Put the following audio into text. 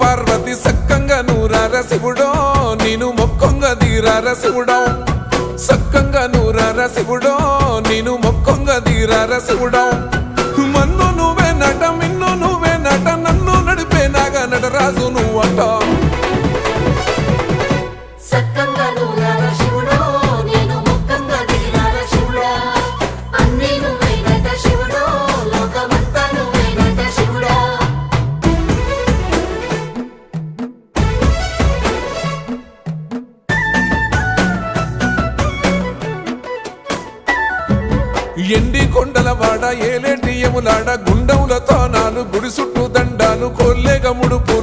పార్వతి సక్కంగా నూరార శివుడో నేను మొక్కొంగ దీరార శివుడో సక్కంగా నూరార శివుడో నేను మొక్కొంగ దీరార శివుడో మన్ను నువ్వే నట మిన్ను నువ్వే నట నన్ను నడిపే నాగా నటరాజు నువ్వట ఎండి కొండలవాడ ఏలేటి యములాడ గుండములతో నాలు గుడి చుట్టూ దండాలు కొల్లేగ ముడుపు